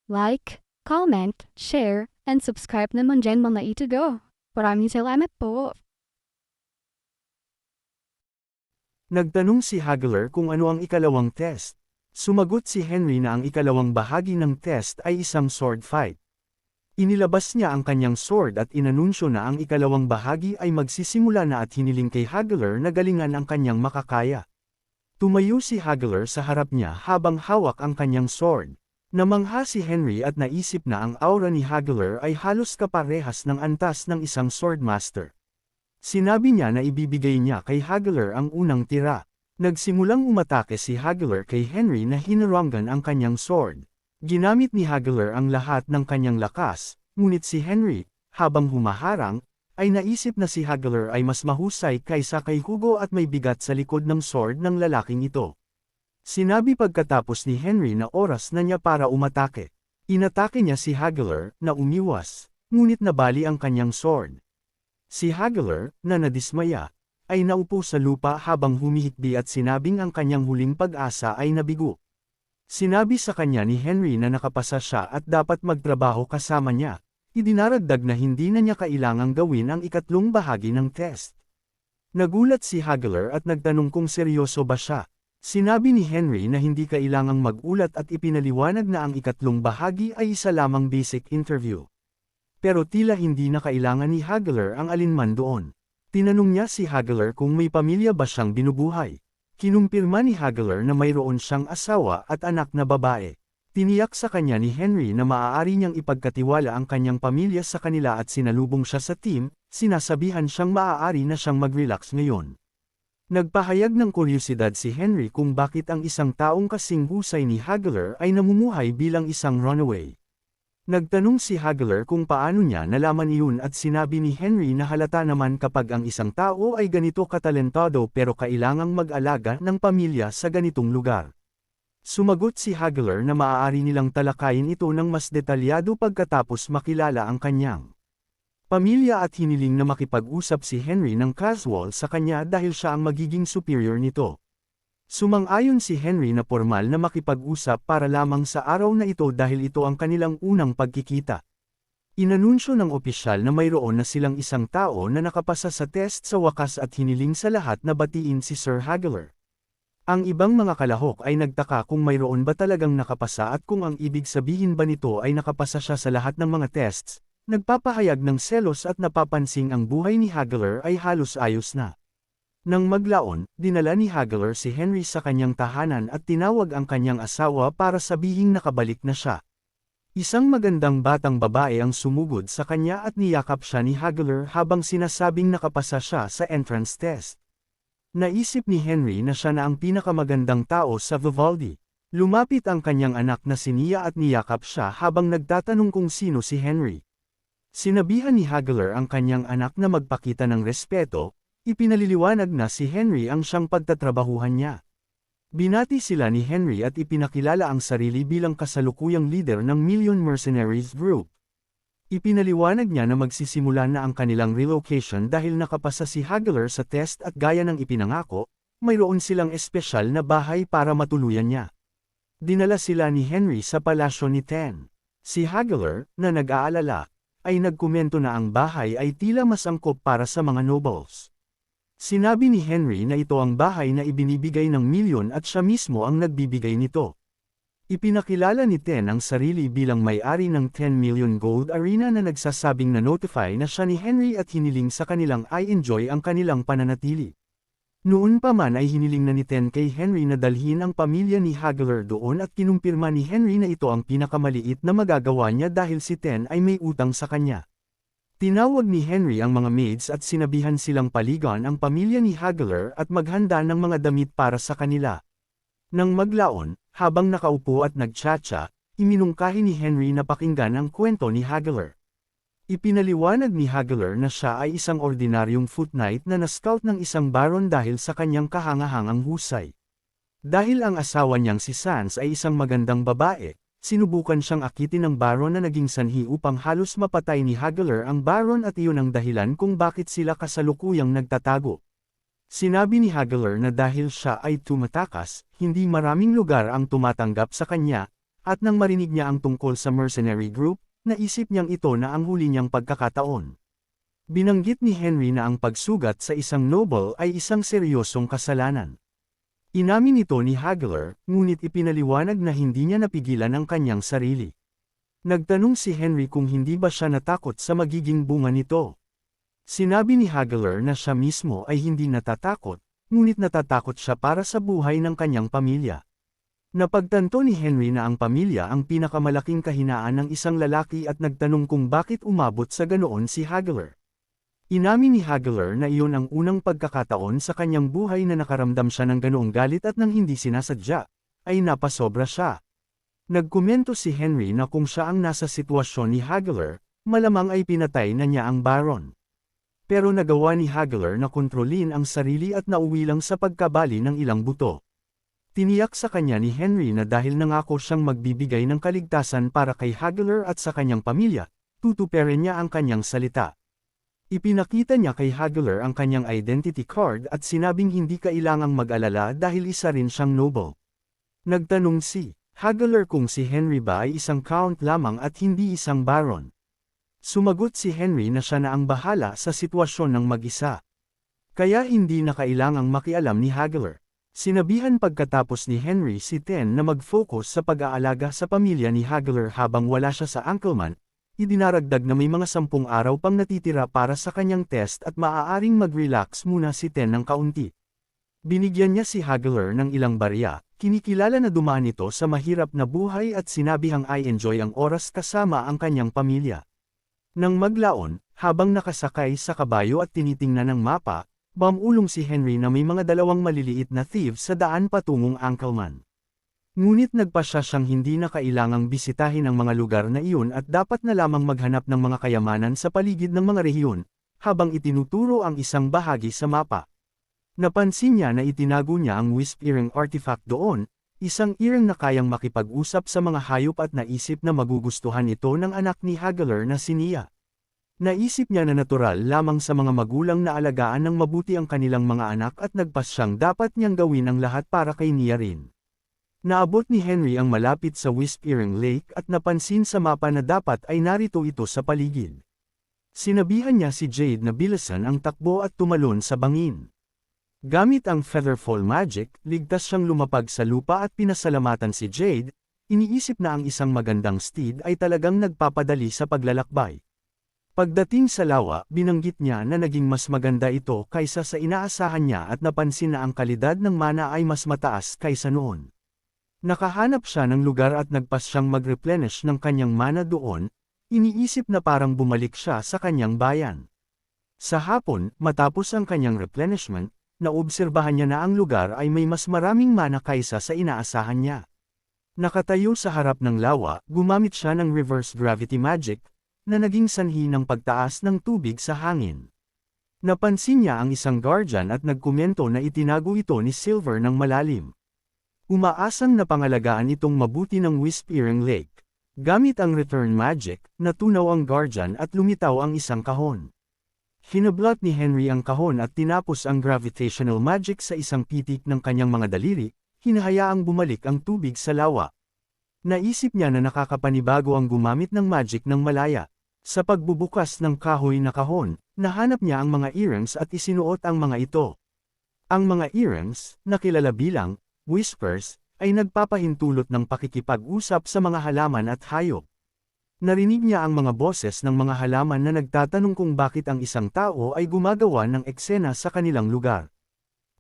like, comment, share, and subscribe naman dyan mga ito. Maraming salamat po. Nagtanong si Hagler kung ano ang ikalawang test. Sumagot si Henry na ang ikalawang bahagi ng test ay isang sword fight. Inilabas niya ang kanyang sword at inanunsyo na ang ikalawang bahagi ay magsisimula na at hiniling kay Hagler na galingan ang kanyang makakaya. Tumayo si Hagler sa harap niya habang hawak ang kanyang sword. Namangha si Henry at naisip na ang aura ni Hagler ay halos kaparehas ng antas ng isang swordmaster. Sinabi niya na ibibigay niya kay Hagler ang unang tira. Nagsimulang umatake si Hagler kay Henry na hinarangan ang kanyang sword. Ginamit ni Hagler ang lahat ng kanyang lakas, ngunit si Henry, habang humaharang, ay naisip na si Hagler ay mas mahusay kaysa kay Hugo at may bigat sa likod ng sword ng lalaking ito. Sinabi pagkatapos ni Henry na oras na niya para umatake. Inatake niya si Hagler, na umiwas, ngunit nabali ang kanyang sword. Si Hagler, na nadismaya, ay naupo sa lupa habang humihikbi at sinabing ang kanyang huling pag-asa ay nabigo. Sinabi sa kanya ni Henry na nakapasa siya at dapat magtrabaho kasama niya. Idinaragdag na hindi na niya kailangang gawin ang ikatlong bahagi ng test. Nagulat si Hagler at nagtanong kung seryoso ba siya. Sinabi ni Henry na hindi kailangang magulat at ipinaliwanag na ang ikatlong bahagi ay isa lamang basic interview. Pero tila hindi na kailangan ni Hagler ang alinman doon. Tinanong niya si Hagler kung may pamilya ba siyang binubuhay. Kinumpirma ni Hagler na mayroon siyang asawa at anak na babae. Tiniyak sa kanya ni Henry na maaari niyang ipagkatiwala ang kanyang pamilya sa kanila at sinalubong siya sa team, sinasabihan siyang maaari na siyang mag-relax ngayon. Nagpahayag ng kuryosidad si Henry kung bakit ang isang taong kasing husay ni Hagler ay namumuhay bilang isang runaway. Nagtanong si Hagler kung paano niya nalaman iyon at sinabi ni Henry na halata naman kapag ang isang tao ay ganito katalentado pero kailangang mag-alaga ng pamilya sa ganitong lugar. Sumagot si Hagler na maaari nilang talakayin ito ng mas detalyado pagkatapos makilala ang kanyang pamilya at hiniling na makipag-usap si Henry ng casual sa kanya dahil siya ang magiging superior nito. Sumang-ayon si Henry na formal na makipag-usap para lamang sa araw na ito dahil ito ang kanilang unang pagkikita. Inanunsyo ng opisyal na mayroon na silang isang tao na nakapasa sa test sa wakas at hiniling sa lahat na batiin si Sir Hagler. Ang ibang mga kalahok ay nagtaka kung mayroon ba talagang nakapasa at kung ang ibig sabihin ba nito ay nakapasa siya sa lahat ng mga tests, nagpapahayag ng selos at napapansing ang buhay ni Hagler ay halos ayos na. Nang maglaon, dinala ni Hagler si Henry sa kanyang tahanan at tinawag ang kanyang asawa para sabihing nakabalik na siya. Isang magandang batang babae ang sumugod sa kanya at niyakap siya ni Hagler habang sinasabing nakapasa siya sa entrance test. Naisip ni Henry na siya na ang pinakamagandang tao sa Vivaldi. Lumapit ang kanyang anak na si Nia at niyakap siya habang nagtatanong kung sino si Henry. Sinabihan ni Hagler ang kanyang anak na magpakita ng respeto. Ipinaliliwanag na si Henry ang siyang pagtatrabahuhan niya. Binati sila ni Henry at ipinakilala ang sarili bilang kasalukuyang leader ng Million Mercenaries Group. Ipinaliwanag niya na magsisimula na ang kanilang relocation dahil nakapasa si Hagler sa test at gaya ng ipinangako, mayroon silang espesyal na bahay para matuluyan niya. Dinala sila ni Henry sa palasyo ni Ten. Si Hagler, na nag-aalala, ay nagkomento na ang bahay ay tila mas angkop para sa mga nobles. Sinabi ni Henry na ito ang bahay na ibinibigay ng milyon at siya mismo ang nagbibigay nito. Ipinakilala ni Ten ang sarili bilang may-ari ng 10 million gold arena na nagsasabing na-notify na siya ni Henry at hiniling sa kanilang ay enjoy ang kanilang pananatili. Noon pa man ay hiniling na ni Ten kay Henry na dalhin ang pamilya ni Hagler doon at kinumpirma ni Henry na ito ang pinakamaliit na magagawa niya dahil si Ten ay may utang sa kanya. Tinawag ni Henry ang mga maids at sinabihan silang paligan ang pamilya ni Hagler at maghanda ng mga damit para sa kanila. Nang maglaon, habang nakaupo at nagtsatsa, iminungkahi ni Henry na pakinggan ang kwento ni Hagler. Ipinaliwanag ni Hagler na siya ay isang ordinaryong foot knight na na-scout ng isang baron dahil sa kanyang kahangahangang husay. Dahil ang asawa niyang si Sans ay isang magandang babae, sinubukan siyang akitin ng baron na naging sanhi upang halos mapatay ni Hagler ang baron at iyon ang dahilan kung bakit sila kasalukuyang nagtatago. Sinabi ni Hagler na dahil siya ay tumatakas, hindi maraming lugar ang tumatanggap sa kanya, at nang marinig niya ang tungkol sa mercenary group, naisip niyang ito na ang huli niyang pagkakataon. Binanggit ni Henry na ang pagsugat sa isang noble ay isang seryosong kasalanan. Inamin ito ni Hageler, ngunit ipinaliwanag na hindi niya napigilan ang kanyang sarili. Nagtanong si Henry kung hindi ba siya natakot sa magiging bunga nito. Sinabi ni Hageler na siya mismo ay hindi natatakot, ngunit natatakot siya para sa buhay ng kanyang pamilya. Napagtanto ni Henry na ang pamilya ang pinakamalaking kahinaan ng isang lalaki at nagtanong kung bakit umabot sa ganoon si Hageler. Inamin ni Hageler na iyon ang unang pagkakataon sa kanyang buhay na nakaramdam siya ng ganoong galit at nang hindi sinasadya, ay napasobra siya. Nagkomento si Henry na kung siya ang nasa sitwasyon ni Hageler, malamang ay pinatay na niya ang Baron. Pero nagawa ni Hageler na kontrolin ang sarili at nauwi lang sa pagkabali ng ilang buto. Tiniyak sa kanya ni Henry na dahil nangako siyang magbibigay ng kaligtasan para kay Hageler at sa kanyang pamilya, tutuparin niya ang kanyang salita. Ipinakita niya kay Hageler ang kanyang identity card at sinabing hindi kailangang mag-alala dahil isa rin siyang noble. Nagtanong si Hageler kung si Henry ba ay isang count lamang at hindi isang baron. Sumagot si Henry na siya na ang bahala sa sitwasyon ng mag-isa. Kaya hindi na kailangang makialam ni Hageler. Sinabihan pagkatapos ni Henry si Ten na mag-focus sa pag-aalaga sa pamilya ni Hageler habang wala siya sa Ankleman. Idinaragdag na may mga 10 araw pang natitira para sa kanyang test at maaaring mag-relax muna si Ten ng kaunti. Binigyan niya si Hageler ng ilang barya, kinikilala na dumaan ito sa mahirap na buhay at sinabihang I enjoy ang oras kasama ang kanyang pamilya. Nang maglaon, habang nakasakay sa kabayo at tinitingnan ng mapa, bumulong si Henry na may mga 2 maliliit na thieves sa daan patungong Ankleman. Ngunit nagpasya siyang hindi na kailangang bisitahin ang mga lugar na iyon at dapat na lamang maghanap ng mga kayamanan sa paligid ng mga rehiyon, habang itinuturo ang isang bahagi sa mapa. Napansin niya na itinago niya ang wisp earring artifact doon, isang earring na kayang makipag-usap sa mga hayop at naisip na magugustuhan ito ng anak ni Hageler na si Nia. Naisip niya na natural lamang sa mga magulang na alagaan ng mabuti ang kanilang mga anak at nagpasyang dapat niyang gawin ang lahat para kay Nia rin. Naabot ni Henry ang malapit sa Wisp Earring Lake at napansin sa mapa na dapat ay narito ito sa paligid. Sinabihan niya si Jade na bilisan ang takbo at tumalon sa bangin. Gamit ang Featherfall Magic, ligtas siyang lumapag sa lupa at pinasalamatan si Jade, iniisip na ang isang magandang steed ay talagang nagpapadali sa paglalakbay. Pagdating sa lawa, binanggit niya na naging mas maganda ito kaysa sa inaasahan niya at napansin na ang kalidad ng mana ay mas mataas kaysa noon. Nakahanap siya ng lugar at nagpas siyang mag-replenish ng kanyang mana doon, iniisip na parang bumalik siya sa kanyang bayan. Sa hapon, matapos ang kanyang replenishment, naobserbahan niya na ang lugar ay may mas maraming mana kaysa sa inaasahan niya. Nakatayo sa harap ng lawa, gumamit siya ng reverse gravity magic, na naging sanhi ng pagtaas ng tubig sa hangin. Napansin niya ang isang guardian at nagkomento na itinago ito ni Silver ng malalim. Umaasang napangalagaan itong mabuti ng Wisp Earring Lake. Gamit ang return magic, natunaw ang guardian at lumitaw ang isang kahon. Hinablot ni Henry ang kahon at tinapos ang gravitational magic sa isang pitik ng kanyang mga daliri, hinahayaang bumalik ang tubig sa lawa. Naisip niya na nakakapanibago ang gumamit ng magic ng malaya. Sa pagbubukas ng kahoy na kahon, nahanap niya ang mga earrings at isinuot ang mga ito. Ang mga earrings, na kilala bilang whispers, ay nagpapahintulot ng pakikipag-usap sa mga halaman at hayop. Narinig niya ang mga boses ng mga halaman na nagtatanong kung bakit ang isang tao ay gumagawa ng eksena sa kanilang lugar.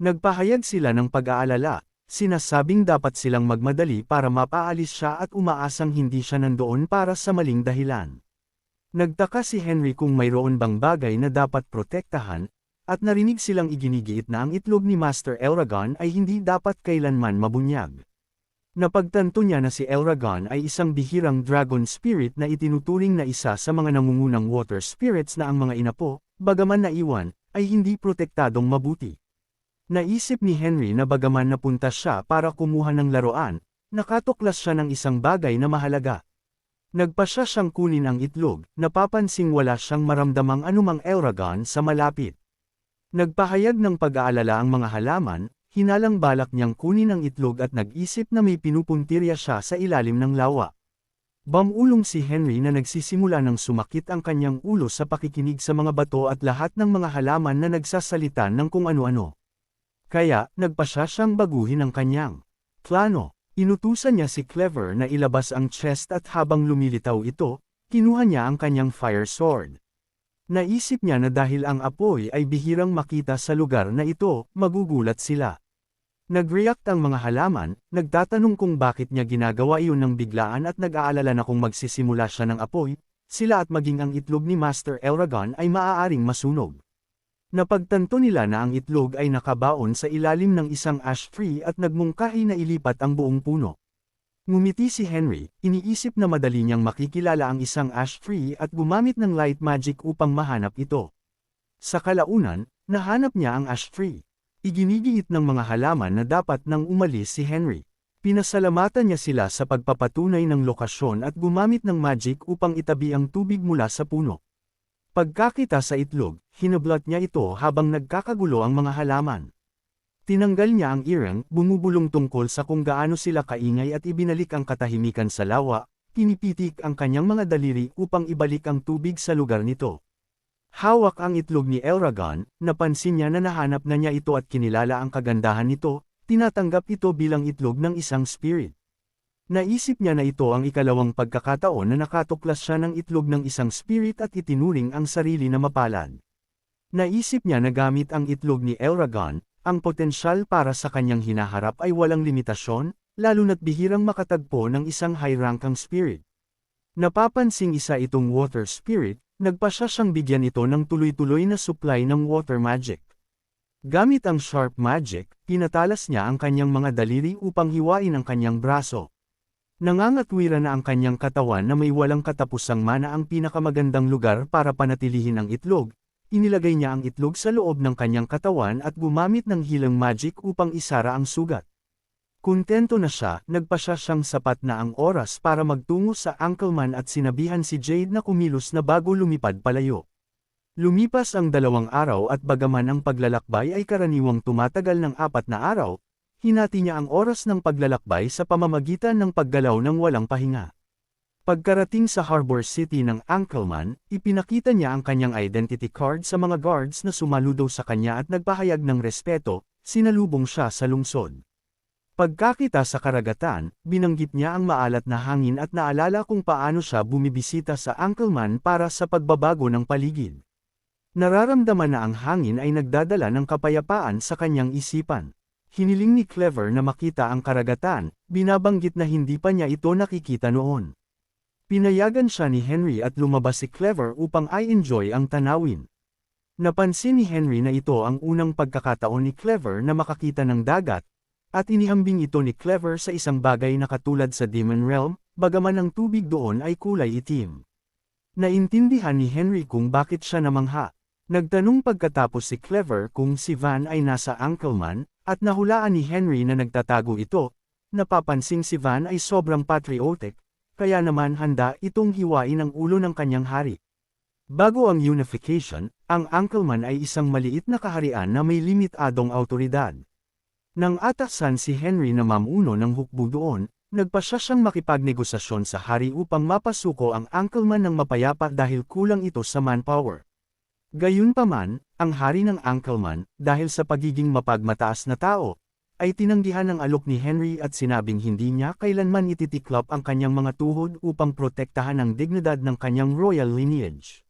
Nagpahayag sila ng pag-aalala, sinasabing dapat silang magmadali para mapaalis siya at umaasang hindi siya nandoon para sa maling dahilan. Nagtaka si Henry kung mayroon bang bagay na dapat protektahan, at narinig silang iginigiit na ang itlog ni Master Elragon ay hindi dapat kailanman mabunyag. Napagtanto niya na si Elragon ay isang bihirang dragon spirit na itinuturing na isa sa mga nangungunang water spirits na ang mga inapo, bagaman naiwan, ay hindi protektadong mabuti. Naisip ni Henry na bagaman napunta siya para kumuha ng laruan, nakatuklas siya ng isang bagay na mahalaga. Nagpasya siyang kunin ang itlog, napapansing wala siyang maramdamang anumang Elragon sa malapit. Nagpahayag ng pag-aalala ang mga halaman, hinalang balak niyang kunin ang itlog at nag-isip na may pinupuntirya siya sa ilalim ng lawa. Bumulong si Henry na nagsisimula ng sumakit ang kanyang ulo sa pakikinig sa mga bato at lahat ng mga halaman na nagsasalita ng kung ano-ano. Kaya, nagpasya siyang baguhin ang kanyang plano. Inutusan niya si Clever na ilabas ang chest at habang lumilitaw ito, kinuha niya ang kanyang fire sword. Naisip niya na dahil ang apoy ay bihirang makita sa lugar na ito, magugulat sila. Nag-react ang mga halaman, nagtatanong kung bakit niya ginagawa iyon ng biglaan at nag-aalala na kung magsisimula siya ng apoy, sila at maging ang itlog ni Master Elragon ay maaaring masunog. Napagtanto nila na ang itlog ay nakabaon sa ilalim ng isang ash tree at nagmungkahi na ilipat ang buong puno. Ngumiti si Henry, iniisip na madali niyang makikilala ang isang ash tree at gumamit ng light magic upang mahanap ito. Sa kalaunan, nahanap niya ang ash tree. Iginigiit ng mga halaman na dapat nang umalis si Henry. Pinasalamatan niya sila sa pagpapatunay ng lokasyon at gumamit ng magic upang itabi ang tubig mula sa puno. Pagkakita sa itlog, hinablot niya ito habang nagkakagulo ang mga halaman. Tinanggal niya ang earring, bumubulong tungkol sa kung gaano sila kaingay at ibinalik ang katahimikan sa lawa, pinipitik ang kanyang mga daliri upang ibalik ang tubig sa lugar nito. Hawak ang itlog ni Elragon, napansin niya na nahanap na niya ito at kinilala ang kagandahan nito, tinatanggap ito bilang itlog ng isang spirit. Naisip niya na ito ang ikalawang pagkakataon na nakatuklas siya ng itlog ng isang spirit at itinuring ang sarili na mapalad. Naisip niya na gamit ang itlog ni Elragon, ang potensyal para sa kanyang hinaharap ay walang limitasyon, lalo na't bihirang makatagpo ng isang high-rankang spirit. Napapansing isa itong water spirit, nagpasya siyang bigyan ito ng tuloy-tuloy na supply ng water magic. Gamit ang sharp magic, pinatalas niya ang kanyang mga daliri upang hiwain ang kanyang braso. Nangangatwira na ang kanyang katawan na may walang katapusang mana ang pinakamagandang lugar para panatilihin ang itlog. Inilagay niya ang itlog sa loob ng kanyang katawan at gumamit ng healing magic upang isara ang sugat. Kontento na siya, nagpasya siyang sapat na ang oras para magtungo sa Ankleman at sinabihan si Jade na kumilos na bago lumipad palayo. Lumipas ang 2 araw at bagaman ang paglalakbay ay karaniwang tumatagal ng 4 na araw, hinati niya ang oras ng paglalakbay sa pamamagitan ng paggalaw ng walang pahinga. Pagkarating sa Harbor City ng Ankleman, ipinakita niya ang kanyang identity card sa mga guards na sumaludo sa kanya at nagpahayag ng respeto, sinalubong siya sa lungsod. Pagkakita sa karagatan, binanggit niya ang maalat na hangin at naalala kung paano siya bumibisita sa Ankleman para sa pagbabago ng paligid. Nararamdaman na ang hangin ay nagdadala ng kapayapaan sa kanyang isipan. Hiniling ni Clever na makita ang karagatan, binabanggit na hindi pa niya ito nakikita noon. Pinayagan siya ni Henry at lumabas si Clever upang i-enjoy ang tanawin. Napansin ni Henry na ito ang unang pagkakataon ni Clever na makakita ng dagat, at inihambing ito ni Clever sa isang bagay na katulad sa Demon Realm, bagaman ang tubig doon ay kulay itim. Naintindihan ni Henry kung bakit siya namangha. Nagtanong pagkatapos si Clever kung si Van ay nasa Ankleman, at nahulaan ni Henry na nagtatago ito. Napapansing si Van ay sobrang patriotic, kaya naman handa itong hiwain ang ulo ng kanyang hari. Bago ang unification, ang Ankleman ay isang maliit na kaharian na may limitadong awtoridad. Nang atasan si Henry na mamuno ng hukbo doon, nagpasya siyang makipagnegosasyon sa hari upang mapasuko ang Ankleman ng mapayapa dahil kulang ito sa manpower. Gayunpaman, ang hari ng Ankleman, dahil sa pagiging mapagmataas na tao, ay tinanggihan ng alok ni Henry at sinabing hindi niya kailanman ititiklop ang kanyang mga tuhod upang protektahan ang dignidad ng kanyang royal lineage.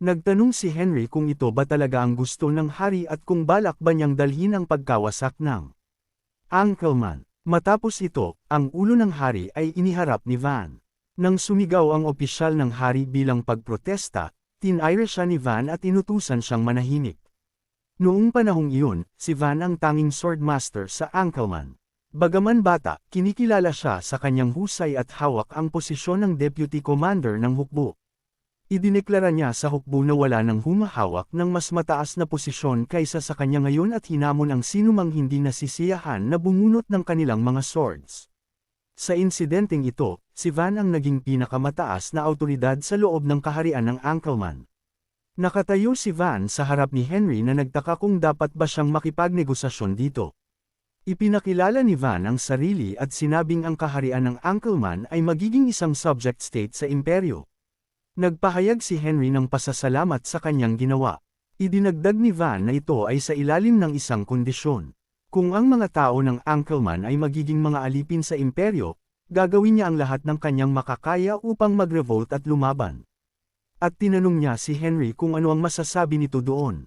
Nagtanong si Henry kung ito ba talaga ang gusto ng hari at kung balak ba niyang dalhin ang pagkawasak ng Ankleman. Matapos ito, ang ulo ng hari ay iniharap ni Van. Nang sumigaw ang opisyal ng hari bilang pagprotesta, tinayra siya ni Van at inutusan siyang manahimik. Noong panahong iyon, si Van ang tanging swordmaster sa Ankleman. Bagaman bata, kinikilala siya sa kanyang husay at hawak ang posisyon ng deputy commander ng hukbo. Idineklara niya sa hukbo na wala nang humahawak ng mas mataas na posisyon kaysa sa kanya ngayon at hinamon ang sinumang hindi nasisiyahan na bumunot ng kanilang mga swords. Sa insidenteng ito, si Van ang naging pinakamataas na awtoridad sa loob ng kaharian ng Ankleman. Nakatayo si Van sa harap ni Henry na nagtaka kung dapat ba siyang makipagnegosasyon dito. Ipinakilala ni Van ang sarili at sinabing ang kaharian ng Ankleman ay magiging isang subject state sa imperyo. Nagpahayag si Henry ng pasasalamat sa kanyang ginawa. Idinagdag ni Van na ito ay sa ilalim ng isang kondisyon. Kung ang mga tao ng Ankleman ay magiging mga alipin sa imperyo, gagawin niya ang lahat ng kanyang makakaya upang mag-revolt at lumaban. At tinanong niya si Henry kung ano ang masasabi nito doon.